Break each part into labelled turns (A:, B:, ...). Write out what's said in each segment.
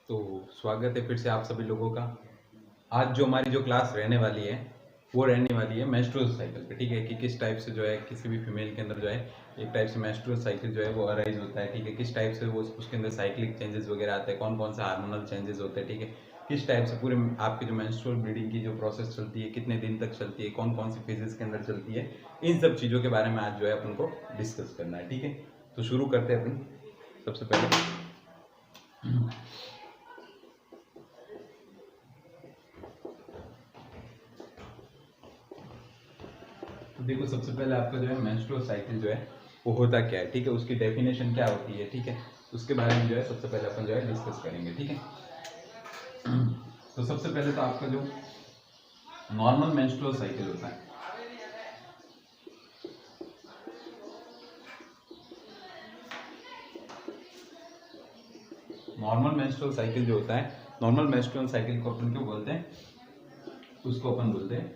A: तो स्वागत है फिर से आप सभी लोगों का। आज जो हमारी जो क्लास रहने वाली है वो रहने वाली है मेंस्ट्रुअल साइकिल पे। ठीक है कि किस टाइप से जो है किसी भी फीमेल के अंदर जो है एक टाइप से मेंस्ट्रुअल साइकिल जो है वो अराइज होता है। ठीक है, किस टाइप से वो उसके अंदर साइक्लिक चेंजेस वगैरह आते हैं, कौन कौन से हार्मोनल चेंजेस होते हैं। ठीक है, किस टाइप से पूरे आपके जो मेंस्ट्रुअल ब्लीडिंग की जो प्रोसेस चलती है, कितने दिन तक चलती है, कौन कौन सी फेजेस के अंदर चलती है, इन सब चीज़ों के बारे में आज जो है अपन को डिस्कस करना है। ठीक है, तो शुरू करते हैं अपन। सबसे पहले तो देखो, सबसे पहले आपका जो है मेंस्ट्रुअल साइकिल जो है वो होता क्या है। ठीक है, उसकी डेफिनेशन क्या होती है। ठीक है, उसके बारे में जो है सबसे पहले अपन जो है डिस्कस करेंगे। ठीक है, तो सबसे पहले तो आपका जो नॉर्मल मेंस्ट्रुअल साइकिल होता है, नॉर्मल मेंस्ट्रुअल साइकिल जो होता है, नॉर्मल मेंस्ट्रुअल साइकिल को अपन क्यों बोलते हैं, उसको अपन बोलते हैं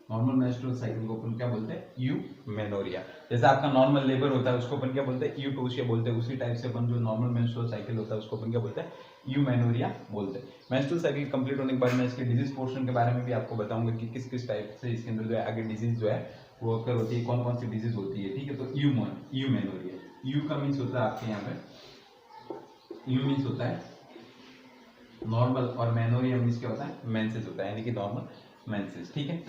A: नॉर्मल मेंस्ट्रुअल साइकिल को अपन क्या बोलते हैं, यूमेनोरिया। जैसे आपका नॉर्मल लेबर होता है उसको अपन क्या बोलते हैं, यूटोसिया बोलते हैं। उसी टाइप से अपन जो नॉर्मल मेंस्ट्रुअल साइकिल होता है उसको अपन क्या बोलते हैं, यूमेनोरिया बोलते हैं। मेंस्ट्रुअल साइकिल कंप्लीट होने के बाद मैं इसके डिजीज पोर्शन के बारे में भी आपको बताऊंगा कि किस किस टाइप से इसके अंदर जो है आगे डिजीज जो है वो अक्कर होती है, कौन कौन सी डिजीज होती है। ठीक है, तो यूमेनोरिया, यू का मीन्स होता है आपके यहाँ पे, यू मीन्स होता है नॉर्मल और मेनोरिया मीन्स क्या होता है, मेंसेस होता है, यानी कि नॉर्मल मेंसेस। ठीक है,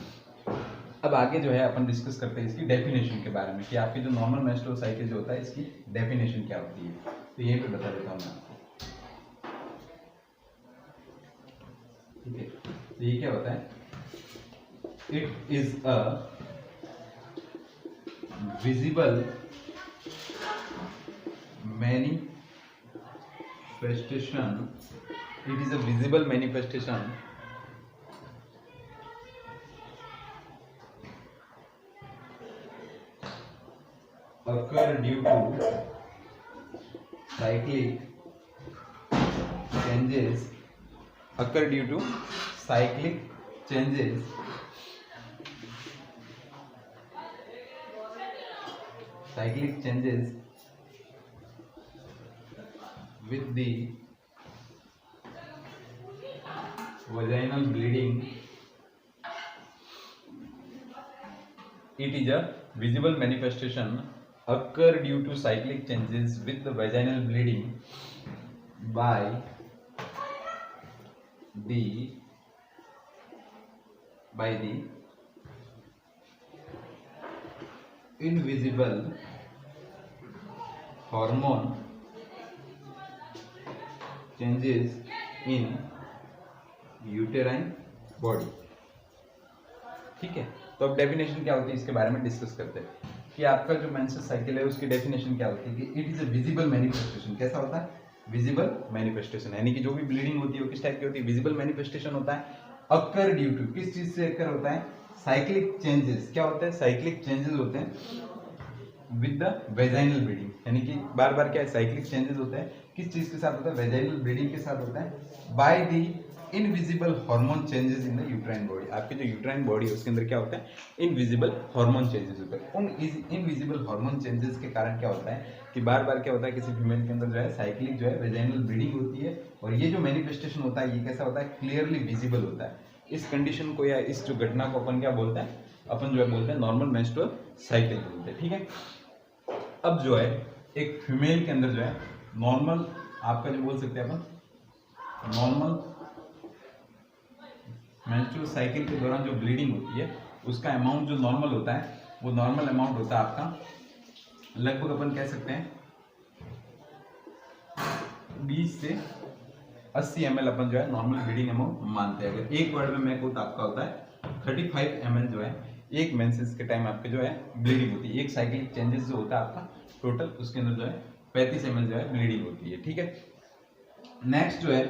A: अब आगे जो है अपन डिस्कस करते हैं इसकी डेफिनेशन के बारे में कि आपकी जो नॉर्मल मेंस्ट्रुअल साइकिल जो होता है इसकी डेफिनेशन क्या होती है। तो यहीं पे बता देता हूँ मैं आपको। ठीक है, तो ये क्या होता है, it is a visible manifestation, it is a visible manifestation occur due to cyclic changes, occur due to cyclic changes with the vaginal bleeding. It is a visible manifestation occur due to cyclic changes with the vaginal bleeding by the invisible hormone changes in uterine body. ठीक है, तो अब definition क्या होती है इसके बारे में डिस्कस करते हैं कि आपका जो मेंस्ट्रुअल साइकिल है उसकी डेफिनेशन क्या होती है कि it is a visible manifestation. कैसा होता है, विजिबल मैनिफेस्टेशन, यानी कि जो भी ब्लीडिंग होती है वो किस टाइप की होती है, विजिबल मैनिफेस्टेशन होता है। अक्कर ड्यू टू, किस चीज से अक्कर होता है, साइक्लिक चेंजेस। क्या होता है, साइक्लिक चेंजेस होते हैं विद द वेजाइनल ब्लीडिंग, यानी कि बार बार क्या है, साइक्लिक चेंजेस होता है, किस चीज के साथ होता है, वेजाइनल ब्लीडिंग के साथ होता है। By the invisible hormone changes in the uterine body, आपकी जो यूट्राइन बॉडी है उसके अंदर क्या होता है, इनविजिबल हार्मोन चेंजेस होता है। उन इनविजिबल हार्मोन चेंजेस के कारण क्या होता है कि बार बार क्या होता है, किसी फीमेल के अंदर जो है साइक्लिक जो है वेजाइनल ब्लीडिंग होती है, और ये जो मैनिफेस्टेशन होता है ये कैसा होता है, क्लियरली विजिबल होता है। इस कंडीशन को या इस जो घटना को अपन क्या बोलते हैं, अपन जो है बोलते हैं नॉर्मल मेंस्ट्रुअल साइकिल बोलते हैं। ठीक है, अब जो है एक फीमेल के अंदर जो है नॉर्मल, आपका जो बोल सकते हैं अपन नॉर्मल मेंस्ट्रुअल साइकिल के दौरान जो ब्लीडिंग होती है उसका अमाउंट जो नॉर्मल होता है वो नॉर्मल अमाउंट होता है आपका लगभग अपन कह सकते हैं 20 से 80 ml अपन जो है नॉर्मल ब्लीडिंग अमाउंट मानते हैं। अगर एक वर्ड में मैं कहूँ तो आपका होता है 35 ml जो है एक मेंसेस के टाइम आपके जो है ब्लीडिंग होती है। एक साइक्लिक चेंजेस जो होता है आपका टोटल उसके अंदर जो है 35 ml जो है ब्लीडिंग होती है। ठीक है, नेक्स्ट जो है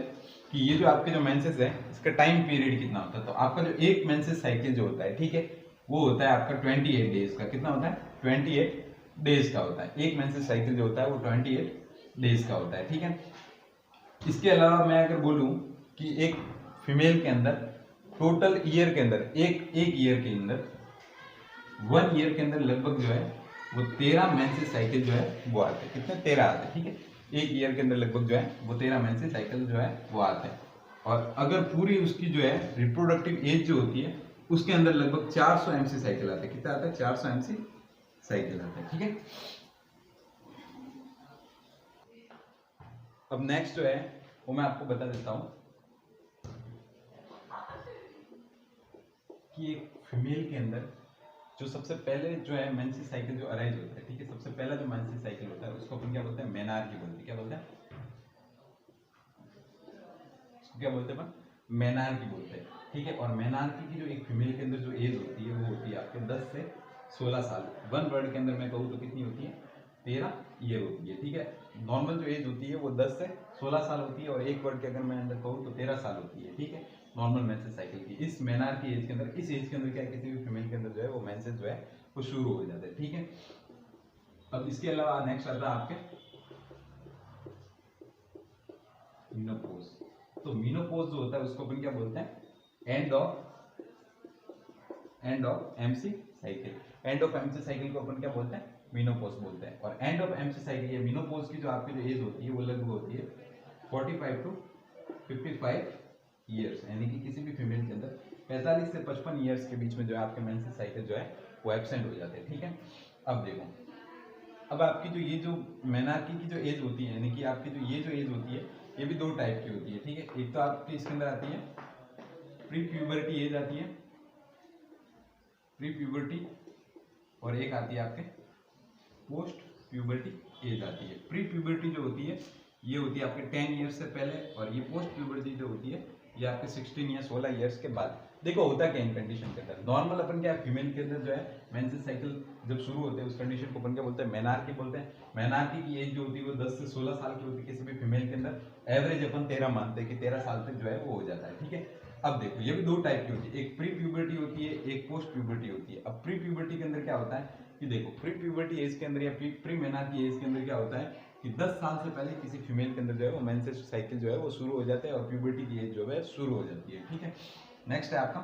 A: कि ये जो आपके जो मेंसेस है इसका टाइम पीरियड कितना होता है, तो आपका जो एक मेंसेस साइकिल जो होता है, ठीक है, वो होता है आपका 28 डेज का। कितना होता है, 28 डेज का होता है। एक मेंसेस साइकिल जो होता है वो 28 डेज का होता है। ठीक है, इसके अलावा मैं अगर बोलूं कि एक फीमेल के अंदर टोटल ईयर के अंदर एक ईयर के अंदर 1 ईयर के अंदर लगभग जो है वो 13 मेंसेस साइकिल जो है वो आते हैं। कितने? 13 आते हैं, ठीक है। एक ईयर के अंदर लगभग जो है वो 13 मेंसेस साइकिल जो है वो आते हैं। और अगर पूरी उसकी जो है रिप्रोडक्टिव एज जो होती है उसके अंदर लगभग 400 एमसी साइकिल आते हैं। कितना आता है? 400 एमसी साइकिल आता है, ठीक है। अब नेक्स्ट जो है वो मैं आपको बता देता हूं कि एक फीमेल के अंदर जो सबसे पहले जो है मेंसेस साइकिल जो अराइज होता है, ठीक है, सबसे पहला जो मेंसेस साइकिल होता है उसको अपन क्या बोलते हैं? मेनार्की बोलते हैं। क्या बोलते हैं? उसको क्या बोलते हैं अपन? मेनार्की बोलते हैं, ठीक है। और मेनार्की की जो एक फीमेल के अंदर जो एज होती है वो होती है आपके 10 से 16 साल। वन वर्ड के अंदर मैं कहूँ तो कितनी होती है? 13 ईयर होती है, ठीक है। नॉर्मल जो एज होती है वो 10 से 16 साल होती है, और एक वर्ड के अगर मैं अंदर कहूँ तो 13 साल होती है, ठीक है, नॉर्मल मेंसेस साइकिल की। इस मेनार्की एज के अंदर, इस एज के अंदर क्या है, किसी भी फीमेल के अंदर जो है वो मेंसेस जो है वो शुरू हो जाते हैं, ठीक है। अब इसके अलावा नेक्स्ट आता है आपके मीनोपॉज। तो मीनोपॉज जो होता है उसको अपन क्या बोलते हैं? End of MC cycle. End of MC cycle को अपन क्या बोलते हैं? मीनोपॉज बोलते हैं। और एंड ऑफ एमसी साइकिल या मीनोपॉज की जो आपकी जो एज होती है वो लगभग होती है 45 टू 55 ईयर्स, यानी कि किसी भी फीमेल के अंदर 45 से 55 ईयर्स के बीच में जो है आपके मेंसेस साइकिल जो है वो एब्सेंट हो जाते हैं, ठीक है। अब देखो, अब आपकी जो ये जो मेनार्की की जो एज होती है, यानी कि आपकी जो ये जो एज होती है ये भी दो टाइप की होती है, ठीक है। एक तो आपकी इसके अंदर आती है प्री प्यूबर्टी एज आती है, प्री प्यूबर्टी, और एक आती है आपके पोस्ट प्यूबर्टी एज आती है। प्री प्यूबर्टी जो होती है ये होती है आपके 10 ईयर्स से पहले, और ये पोस्ट प्यूबर्टी जो होती है ये आपके 16 या 16 ईयर्स के बाद। देखो होता क्या इन कंडीशन के अंदर, नॉर्मल अपन क्या फीमेल के अंदर जो है मेंसेस साइकिल जब शुरू होते हैं उस कंडीशन को अपन क्या बोलते हैं? मेनार्की बोलते हैं। मेनार्की की एज जो होती है वो 10 से 16 साल की होती है किसी भी फीमेल के अंदर। एवरेज अपन 13 मानते हैं कि 13 साल तक जो है वो हो जाता है, ठीक है। अब देखो ये भी दो टाइप की होती है, एक प्री प्यूबर्टी होती है, एक पोस्ट प्यूबर्टी होती है। अब प्री प्यूबर्टी के अंदर क्या होता है कि देखो प्री प्यूबर्टी एज के अंदर या प्री मेनार्की एज के अंदर क्या होता है कि 10 साल से पहले किसी फीमेल के अंदर जो है वो मेंसेस साइकिल जो है वो शुरू हो जाता है, और प्यूबर्टी की एज जो है शुरू हो जाती है, ठीक है। नेक्स्ट है आपका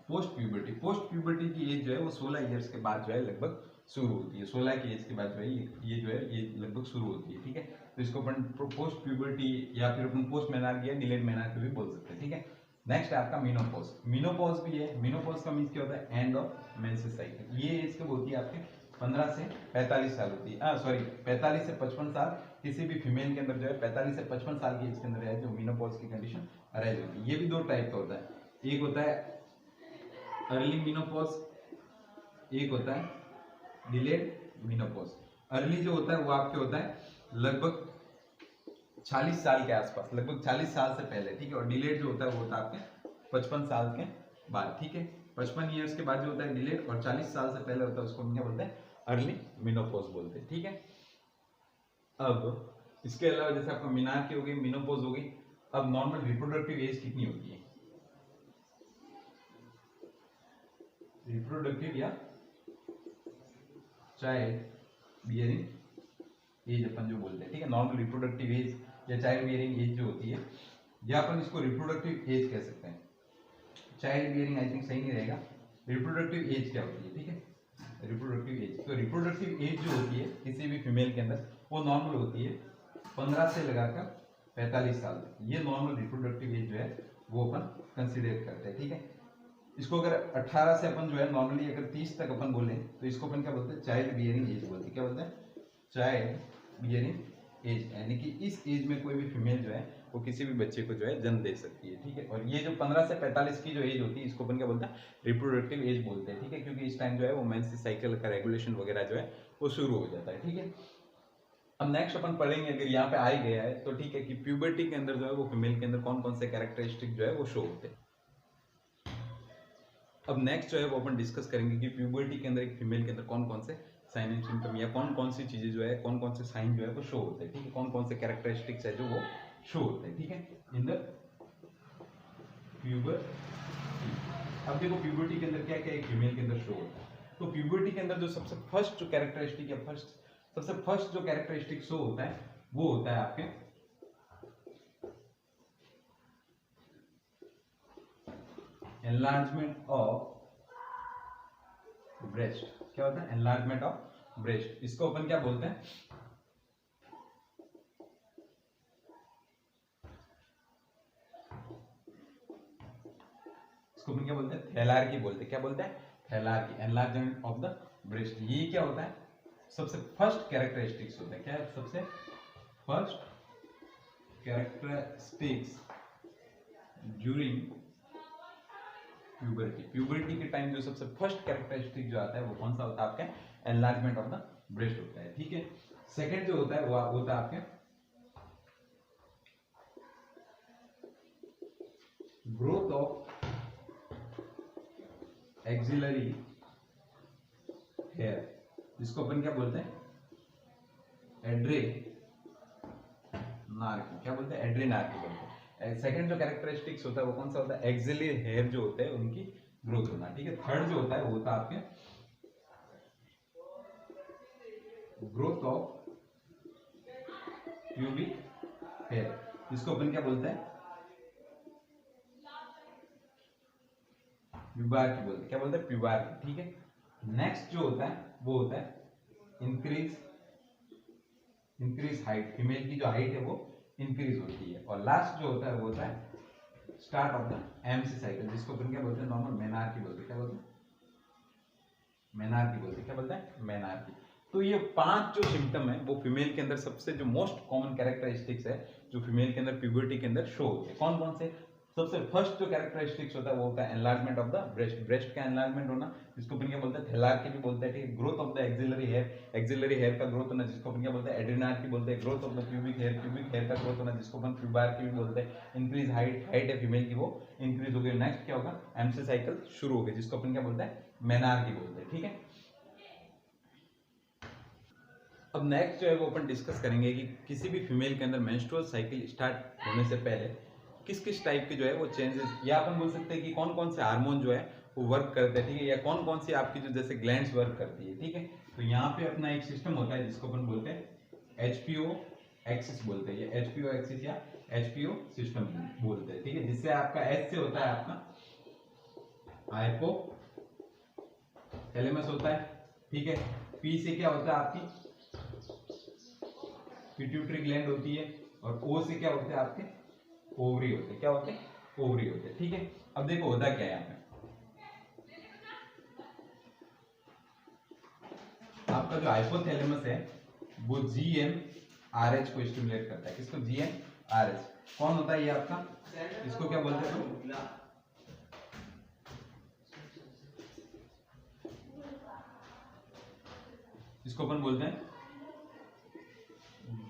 A: पोस्ट प्यूबर्टी। पोस्ट प्यूबर्टी की एज जो है वो 16 ईयर्स के बाद जो है लगभग शुरू होती है। 16 की एज के बाद जो है ये जो है ये लगभग शुरू होती है, ठीक है। तो इसको अपन पोस्ट प्यूबर्टी या फिर अपन पोस्ट मेनार्की या डिलेड मेनार्की भी बोल सकते हैं, ठीक है। नेक्स्ट है आपका मीनोपॉज। मीनोपॉज भी है। मीनोपॉज का मीन्स क्या होता है? End of menses cycle. ये एज कब होती है आपके? 15 से 45 साल होती है, सॉरी 45 से 55 साल। किसी भी फीमेल के अंदर जो है 45 से 55 साल की एज के अंदर है जो मीनोपॉज की कंडीशन अराइज होती है। ये भी दो टाइप का होता है, एक होता है अर्ली मीनोपॉज, एक होता है डिलेड मीनोपॉज। अर्ली जो होता है वो आपके होता है लगभग 40 साल के आसपास, लगभग 40 साल से पहले, ठीक है। और डिलेड जो होता है वो होता है आपके 55 साल के बाद, ठीक है। 55 ईयर्स के बाद जो होता है डिलेड, और 40 साल से पहले होता है उसको हम क्या बोलते हैं? अर्ली मीनोपॉज बोलते हैं, ठीक है। अब इसके अलावा जैसे आपका मीनार्की हो गई, मीनोपॉज हो गई, अब नॉर्मल रिप्रोडक्टिव एज कितनी होती है? रिप्रोडक्टिव या चाइल्ड बियरिंग एज अपन जो बोलते हैं, ठीक है। नॉर्मल रिप्रोडक्टिव एज या चाइल्ड बियरिंग एज जो होती है, या अपन इसको रिप्रोडक्टिव एज कह सकते हैं। चाइल्ड बियरिंग आई थिंक सही नहीं रहेगा। रिप्रोडक्टिव एज क्या होती है, ठीक है, रिप्रोडक्टिव एज। तो रिप्रोडक्टिव एज जो होती है किसी भी फीमेल के अंदर वो नॉर्मल होती है 15 से लगाकर 45 साल तक। ये नॉर्मल रिप्रोडक्टिव एज जो है वो अपन कंसिडर करते हैं, ठीक है। इसको अगर 18 से अपन जो है नॉर्मली अगर 30 तक अपन बोले तो इसको अपन क्या बोलते हैं? चाइल्ड बियरिंग एज बोलते हैं। क्या बोलते हैं? चाइल्ड बियरिंग एज, यानी कि इस एज में कोई भी फीमेल जो है वो किसी भी बच्चे को जो है जन्म दे सकती है, ठीक है। और ये जो 15 से 45 की जो एज होती है इसको अपन क्या बोलते हैं? रिप्रोडक्टिव एज बोलते हैं, ठीक है, क्योंकि इस टाइम जो है वो मेंसेस साइकिल का रेगुलेशन वगैरह जो है वो शुरू हो जाता है, ठीक है। अब नेक्स्ट अपन पढ़ेंगे, अगर यहाँ पे आ ही गया है तो ठीक है, कि प्यूबर्टी के अंदर जो है वो फीमेल के अंदर कौन कौन से कैरेक्टरिस्टिक जो है वो शो होते हैं। अब नेक्स्ट जो है वो अपन डिस्कस करेंगे कि प्यूबर्टी के अंदर एक फीमेल के अंदर कौन कौन से साइन एंड सिम्टम या कौन कौन सी चीजें जो है, कौन कौन से साइन जो है वो शो होते हैं, ठीक है, कौन कौन से कैरेक्टरिस्टिक्स है जो वो शो होते हैं, ठीक है, इन द प्यूबर्टी। अब देखो प्यूबर्टी के अंदर क्या क्या एक फीमेल के अंदर शो होता है। तो प्यूबर्टी के अंदर जो सबसे फर्स्ट जो कैरेक्टरिस्टिक या सबसे फर्स्ट जो कैरेक्टरिस्टिक शो होता है वो होता है आपके एनलार्जमेंट ऑफ ब्रेस्ट। क्या होता है? एनलार्जमेंट ऑफ ब्रेस्ट, इसको अपन क्या बोलते हैं? इसको अपन क्या बोलते हैं? थैलार्की बोलते हैं। क्या बोलते हैं? थैलार्की, एनलार्जमेंट ऑफ द ब्रेस्ट। ये क्या होता है? सबसे फर्स्ट कैरेक्टरिस्टिक्स होता है। क्या है सबसे first characteristics during puberty. Puberty के टाइम जो सबसे फर्स्ट कैरेक्टरिस्टिक जो आता है वो कौन सा होता है आपका? एनलार्जमेंट ऑफ द ब्रेस्ट होता है। ठीक है, सेकंड जो होता है वो होता है आपके ग्रोथ ऑफ एक्सिलरी हेयर, जिसको अपन क्या बोलते हैं? एड्रेनार्की। क्या बोलते हैं? एड्रेनार्की बोलते हैं। सेकंड जो कैरेक्टरिस्टिक्स होता है वो कौन सा होता है? एक्सिलरी हेयर जो होते हैं उनकी ग्रोथ होना। ठीक है, थर्ड जो होता है वो होता है आपके ग्रोथ ऑफ प्यूबिक हेयर, जिसको अपन क्या बोलते हैं? प्यूबार्की बोलते हैं। क्या बोलते हैं? प्यूबार्की। ठीक है, नेक्स्ट जो होता है वो होता है इंक्रीज हाइट। फीमेल की जो हाइट है वो इंक्रीज होती है। और लास्ट जो होता है वो होता है start of the MC cycle, जिसको अपन क्या बोलते हैं? नॉर्मल मेनार्की बोलते हैं। क्या बोलते हैं? मेनार्की बोलते हैं। क्या बोलते हैं? मेनार्की। तो ये 5 जो सिम्टम है वो फीमेल के अंदर सबसे जो मोस्ट कॉमन कैरेक्टरिस्टिक्स है जो फीमेल के अंदर प्यूबर्टी के अंदर शो होते हैं। कौन कौन से? सबसे फर्स्ट जो कैरेक्टरिस्टिक्स होता है वो होता है enlargement of the breast. Breast का एनलार्जमेंट होना, जिसको अपन क्या बोलते हैं? थैलार्की भी बोलते हैं। ठीक है, growth of the axillary hair, axillary hair का ग्रोथ होना, जिसको अपन क्या बोलते हैं? एड्रेनार्की बोलते हैं। Growth of the pubic hair का ग्रोथ होना, जिसको अपन प्यूबार्की भी बोलते हैं। इंक्रीज हाइट है फीमेल की वो इंक्रीज हो गई। नेक्स्ट क्या होगा? एमसी साइकिल शुरू हो गई, जिसको अपन क्या बोलते हैं? मेनार्की बोलते हैं। ठीक है, अब नेक्स्ट जो है वो अपन डिस्कस करेंगे कि किसी भी फीमेल के अंदर मेंस्ट्रुअल साइकिल स्टार्ट होने से पहले किस किस टाइप के जो है वो चेंजेस, या अपन बोल सकते हैं कि कौन कौन से हार्मोन जो है वो वर्क करते हैं। ठीक है, या कौन कौन सी आपकी जो जैसे ग्लैंड्स वर्क करती है। ठीक है, तो यहाँ पे अपना एक सिस्टम होता है जिसको अपन बोलते हैं HPO एक्सिस बोलते हैं। ये HPO एक्सिस या HPO सिस्टम बोलते हैं। ठीक है, जिससे आपका H से होता है आपका हाइपोथैलेमस होता है। ठीक है, P से क्या होता है? आपकी पिट्यूटरी ग्लैंड होती है। और O से क्या होते हैं? आपके ओवरी होते हैं। क्या होते हैं? ओवरी होते हैं। ठीक है, अब देखो होता क्या है यहाँ पे, आपका जो हाइपोथैलेमस है वो GnRH को स्टिमुलेट करता है। किसको? GnRH। कौन होता है ये आपका? इसको क्या बोलते हैं? इसको अपन बोलते हैं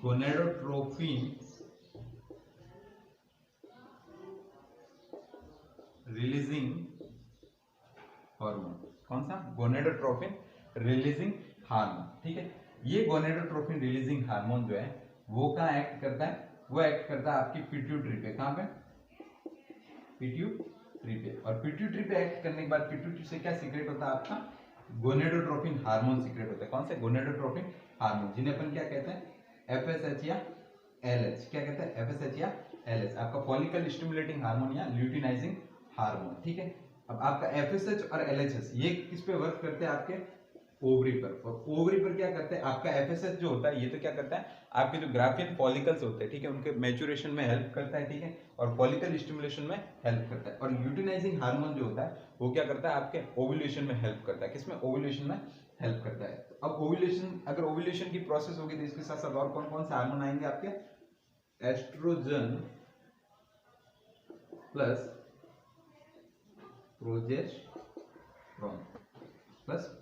A: गोनेडोट्रोपिन रिलीजिंग हार्मोन। कौन सा? Gonadotropin releasing hormone. ठीक है, ये गोनेडोट्रोपिन रिलीजिंग हार्मोन जो है वो कहाँ एक्ट करता है? वो एक्ट करता है आपकी पिट्यूटरी पे। कहाँ पे? पिट्यूटरी पे। और पिट्यूटरी पे एक्ट करने के बाद पिट्यूटरी से क्या सीक्रेट होता है? आपका गोनेडोट्रोपिन हार्मोन सीक्रेट होता है। कौन से? गोनेडोट्रोपिन हार्मोन, जिन्हें अपन क्या कहते हैं? FSH या LH। क्या कहते हैं? FSH या LH, आपका फॉलिकल स्टिमुलेटिंग हार्मोन या ल्यूटिनाइजिंग हार्मोन। ठीक है, अब आपका FSH और LHS ये किस पे वर्क करते हैं? आपके ओवरी पर। और ओवरी पर क्या करते हैं? आपका FSH जो होता है ये तो क्या करता है? आपके जो ग्राफियन फॉलिकल्स होते हैं, ठीक है, उनके मैच्योरेशन में हेल्प करता है। ठीक है, और फॉलिकल स्टिमुलेशन में हेल्प करता है। और ल्यूटिनाइजिंग हार्मोन जो होता है वो क्या करता है? आपके ओव्यूलेशन में हेल्प करता है। किसमें? ओव्यूलेशन में हेल्प करता है। अब ओव्यूलेशन, अगर ओव्यूलेशन की प्रोसेस होगी तो इसके साथ साथ और कौन कौन से हार्मोन आएंगे आपके? Estrogen plus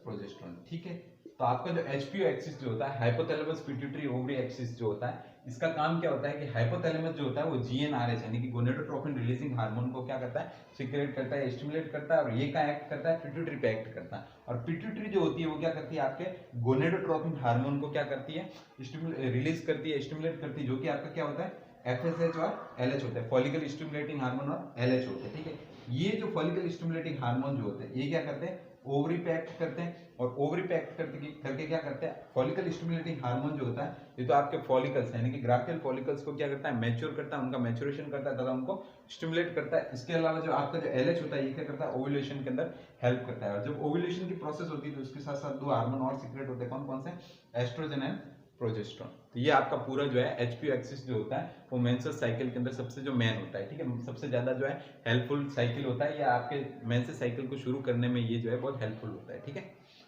A: progesterone. ठीक है, तो आपका जो HPO एक्सिस जो होता है, हाइपोथैलेमस पिट्यूटरी ओवरी एक्सिस जो होता है, इसका काम क्या होता है कि हाइपोथैलेमस जो होता है वो GnRH यानी कि गोनेडोट्रोपिन रिलीजिंग हार्मोन को क्या करता है? सीक्रेट करता है, स्टिमुलेट करता है। और ये क्या एक्ट करता है? पिट्यूटरी पे एक्ट करता है। और पिट्यूटरी जो होती है वो क्या करती है? आपके गोनेडोट्रोपिन हार्मोन को क्या करती है? रिलीज करती है, स्टिमुलेट करती है, जो कि आपका क्या होता है? FSH और LH होता है, फॉलिकल स्टिमुलेटिंग हार्मोन और LH होते हैं। ठीक है, ये जो फॉलिकल स्टिमुलेटिंग हार्मोन जो होते हैं ये क्या करते हैं? ओवरी पे एक्ट करते हैं, और ओवरी पे एक्ट करके क्या करते हैं, फॉलिकल स्टिमुलेटिंग हार्मोन जो होता है, ये तो आपके फॉलिकल्स यानी कि ग्राफियल फॉलिकल्स को क्या करता है, मैच्योर करता है, उनका मैच्योरेशन करता है तथा उनको स्टिमुलेट करता है। इसके अलावा जो आपका जो एलएच होता है ये क्या करता है, ओव्यूलेशन के अंदर हेल्प करता है। और जब ओव्यूलेशन की प्रोसेस होती है तो उसके साथ साथ 2 हार्मोन और सीक्रेट होते हैं, कौन कौन से, एस्ट्रोजन एंड प्रोजेस्टेरोन। तो ये आपका पूरा जो है एचपीओ एक्सिस जो होता है वो मेंसेस साइकिल के अंदर सबसे जो मेन होता है, ठीक है, सबसे ज्यादा जो है हेल्पफुल साइकिल होता है, या आपके मेंसेस साइकिल को शुरू करने में ये जो है बहुत हेल्पफुल होता है, ठीक है।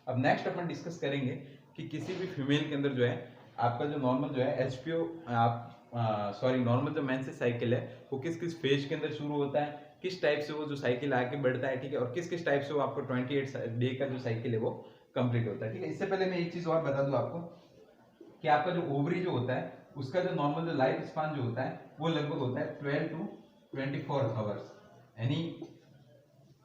A: अब नेक्स्ट अपन डिस्कस करेंगे कि किसी भी फीमेल के अंदर जो है आपका जो नॉर्मल जो है एचपीओ नॉर्मल जो मेंसेस साइकिल है वो किस किस फेज के अंदर शुरू होता है, किस टाइप से वो जो साइकिल आगे बढ़ता है, ठीक है, और किस किस टाइप से वो आपको 28 डे का जो साइकिल है वो कंप्लीट होता है, ठीक है। इससे पहले मैं एक चीज और बता दूं आपको कि आपका जो ओवरी जो होता है उसका जो नॉर्मल जो लाइफ स्पान जो होता है वो लगभग होता है 12 टू 24 आवर्स, यानी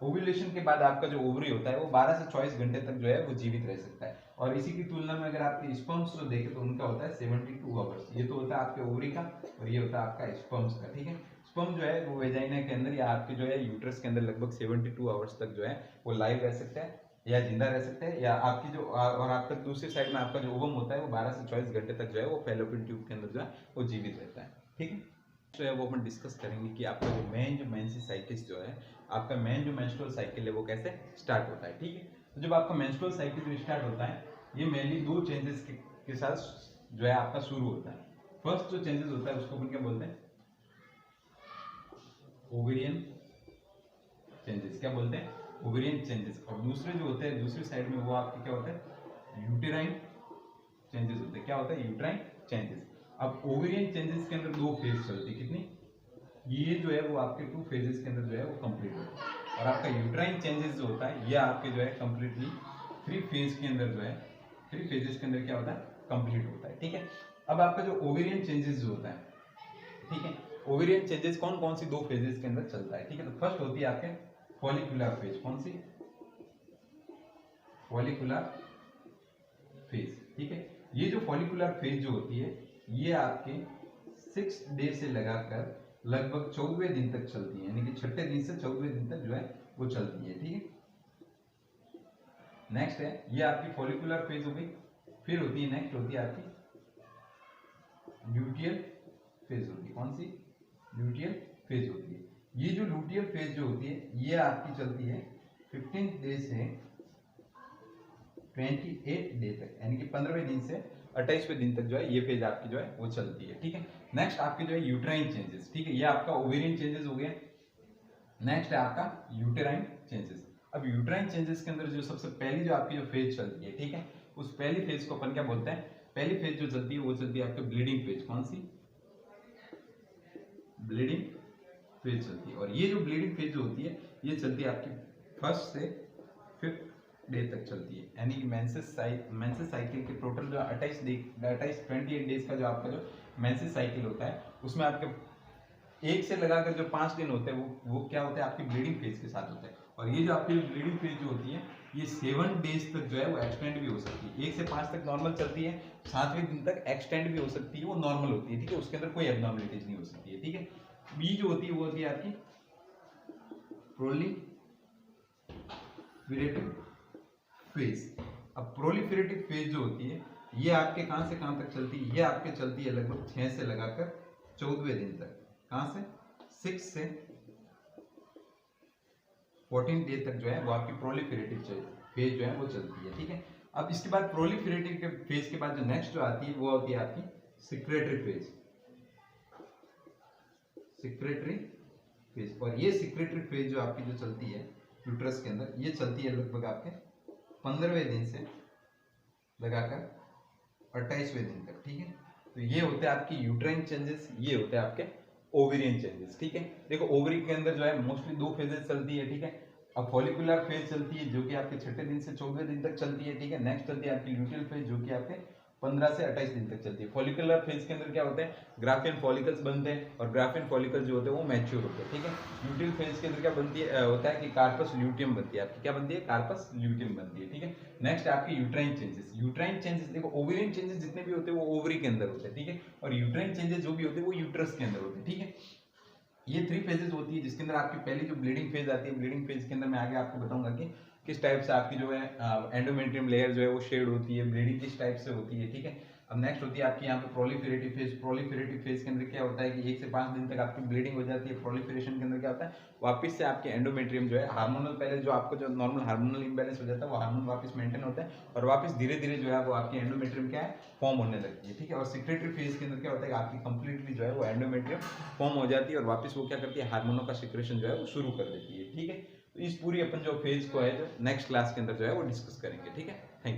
A: ओव्यूलेशन के बाद आपका जो ओवरी होता है वो 12 से 24 घंटे तक जो है वो जीवित रह सकता है। और इसी की तुलना में अगर आपके स्पर्म्स जो देखें तो उनका होता है 72 आवर्स। ये तो होता है आपके ओवरी का, और ये होता है आपका स्पर्म्स का, ठीक है। स्पर्म जो है वो वेजाइना के अंदर या आपके जो है यूट्रस के अंदर लगभग 72 आवर्स तक जो है वो लाइव रह सकता है या जिंदा रह सकते हैं, या आपकी जो और आपका दूसरी साइड में आपका जो ओवम होता है वो 12 से 24 घंटे तक जो है वो फैलोपियन ट्यूब के अंदर जो है वो जीवित रहता है, ठीक है। तो है वो अपन डिस्कस करेंगे कि आपका जो मेन जो मेंस्ट्रुअल साइकिल जो है, आपका मेन जो मेंस्ट्रुअल साइकिल है वो कैसे स्टार्ट होता है, ठीक है। तो जब आपका मेंस्ट्रुअल साइकिल जो स्टार्ट होता है ये मेनली 2 चेंजेस के साथ जो है आपका शुरू होता है। फर्स्ट जो चेंजेस होता है उसको अपन क्या बोलते हैं, ओवेरियन चेंजेस, क्या बोलते हैं, ओवेरियन चेंजेस। और दूसरे जो होते हैं दूसरी साइड में वो आपके क्या होता है, यूटेराइन चेंजेस होते हैं। क्या होता है, यूटेराइन चेंजेस। अब ओवेरियन चेंजेस के अंदर 2 फेज चलती है, कितनी, ये जो है वो आपके 2 फेजेस के अंदर जो है वो कंप्लीट होता है। और आपका यूटेराइन चेंजेस जो होता है ये आपके जो है कंप्लीटली 3 फेज के अंदर जो है 3 फेजेस के अंदर क्या होता है, कंप्लीट होता है, ठीक है। अब आपका जो ओवेरियन चेंजेस जो होता है, ठीक है, ओवेरियन चेंजेस कौन कौन सी 2 फेजेस के अंदर चलता है, ठीक है। तो फर्स्ट होती है आपके फॉलिकुलर फेज, कौन सी, फॉलिकुलर फेज, ठीक है। ये जो फॉलिकुलर फेज जो होती है ये आपके 6 डे से लगाकर लगभग 14वें दिन तक चलती है, यानी कि 6ठे दिन से 14वें दिन तक जो है वो चलती है, ठीक है। नेक्स्ट है ये आपकी फॉलिकुलर फेज हो गई। फिर होती है नेक्स्ट होती है आपकी ल्यूटियल फेज होती है, कौन सी, ल्यूटियल फेज होती है। ये जो ल्यूटियल फेज जो होती है ये आपकी चलती है 15 डे से 28 डे तक, यानी कि 15वें दिन से 28वें दिन तक जो है ये फेज आपकी जो है वो चलती है, ठीक है। नेक्स्ट आपके जो है यूटेराइन चेंजेस, ठीक है, ये आपका ओवेरियन चेंजेस हो गया। नेक्स्ट है आपका यूटेराइन चेंजेस। अब यूटेराइन चेंजेस के अंदर जो सबसे पहली जो आपकी जो फेज चलती है, ठीक है, उस पहली फेज को अपन क्या बोलते हैं, पहली फेज जो चलती है वो चलती है आपके ब्लीडिंग फेज, कौन सी, ब्लीडिंग फेज चलती है। और ये जो ब्लीडिंग फेज जो होती है ये चलती है आपकी 1st से 5th डे तक चलती है, यानी कि मेंसेस साइकिल के टोटल जो 28 डेज का जो आपका जो मेंसेस साइकिल होता है उसमें आपके 1 से लगाकर जो 5 दिन होते हैं वो क्या होते हैं, आपकी ब्लीडिंग फेज के साथ होता है। और ये जो आपकी ब्लीडिंग फेज जो होती है ये 7 डेज तक जो है वो एक्सटेंड भी हो सकती है। 1 से 5 तक नॉर्मल चलती है, 7वें दिन तक एक्सटेंड भी हो सकती है, वो नॉर्मल होती है, ठीक है, उसके अंदर कोई एबनॉर्मलिटीज नहीं हो सकती है, ठीक है। बी जो होती है वो होती है आपकी प्रोलिफेरेटिव फेज। अब प्रोलिफेरेटिव फेज जो होती है ये आपके कहां से कहां तक चलती है, ये आपके चलती है लगभग 6 से लगाकर 14वें दिन तक, कहां से, 6 से 14 डे तक जो है वो आपकी प्रोलिफेरेटिव फेज जो है वो चलती है, ठीक है। अब इसके बाद प्रोलिफेरेटिव के फेज के बाद जो नेक्स्ट जो आती है वो होती है आपकी सिक्रेटरी फेज, सिक्रेटरी फेज। और ये सिक्रेटरी फेज जो आपकी जो चलती है यूट्रस के अंदर ये चलती है लगभग आपके 15वें दिन से लगाकर 28वें दिन तक, ठीक है। तो ये होते हैं आपकी यूट्राइन चेंजेस, ये होते हैं आपके ओवेरियन चेंजेस, ठीक है। देखो ओवरी के अंदर जो है मोस्टली 2 फेजेस चलती है, ठीक है। अब फॉलिकुलर फेज चलती है जो कि आपके 6ठे दिन से 14वें दिन तक चलती है, ठीक है। नेक्स्ट चलती है आपकी ल्यूटियल फेज जो कि आपके 15 से 28 दिन तक चलती है। फॉलिकुलर फेज के अंदर क्या होता है, ग्राफियन फॉलिकल्स बनते हैं और ग्राफियन फॉलिकल्स जो होते हैं वो मैच्योर होते हैं, ठीक है। ल्यूटियल फेज के अंदर क्या बनती है, होता है कि कार्पस ल्यूटियम बनती है आपकी, क्या बनती है, कार्पस ल्यूटियम बनती है, ठीक है। नेक्स्ट आपकी यूट्राइन चेंजेस। यूट्राइन चेंजेस देखो ओवेरियन चेंजेस जितने भी होते हैं वो ओवरी के अंदर होते हैं, ठीक है। और यूट्राइन चेंजेस जो भी होते हैं वो यूट्रस के अंदर होते हैं, ठीक है। ये 3 फेजेस होती है जिसके अंदर आपकी पहली जो ब्लीडिंग फेज आती है, ब्लीडिंग फेज के अंदर मैं आगे आपको बताऊंगा कि किस टाइप से आपकी जो है एंडोमेट्रियम लेयर जो है वो शेड होती है, ब्लीडिंग किस टाइप से होती है, ठीक है। अब नेक्स्ट होती है आपकी यहाँ पे प्रोलिफेरेटिव फेज। प्रोलिफेरेटिव फेज के अंदर क्या होता है कि 1 से 5 दिन तक आपकी ब्लीडिंग हो जाती है। प्रोलिफेरेशन के अंदर क्या होता है, वापस से आपके एंडोमेट्रियम जो है हार्मोनल, पहले जो आपको जो नॉर्मल हार्मोनल इंबैलेंस हो जाता है वो हार्मोन वापस मेंटेन होता है और वापस धीरे धीरे जो है वो आपकी एंडोमेट्रियम क्या है फॉर्म होने लगती है, ठीक है। और सिक्रेटरी फेज के अंदर क्या होता है कि आपकी कंप्लीटली जो है वो एंडोमेट्रियम फॉर्म हो जाती है और वापस वो क्या करती है, हार्मोनों का सिक्रेशन जो है वो शुरू कर देती है, ठीक है। तो इस पूरी अपन जो फेज को है जो नेक्स्ट क्लास के अंदर जो है वो डिस्कस करेंगे, ठीक है। Thank you.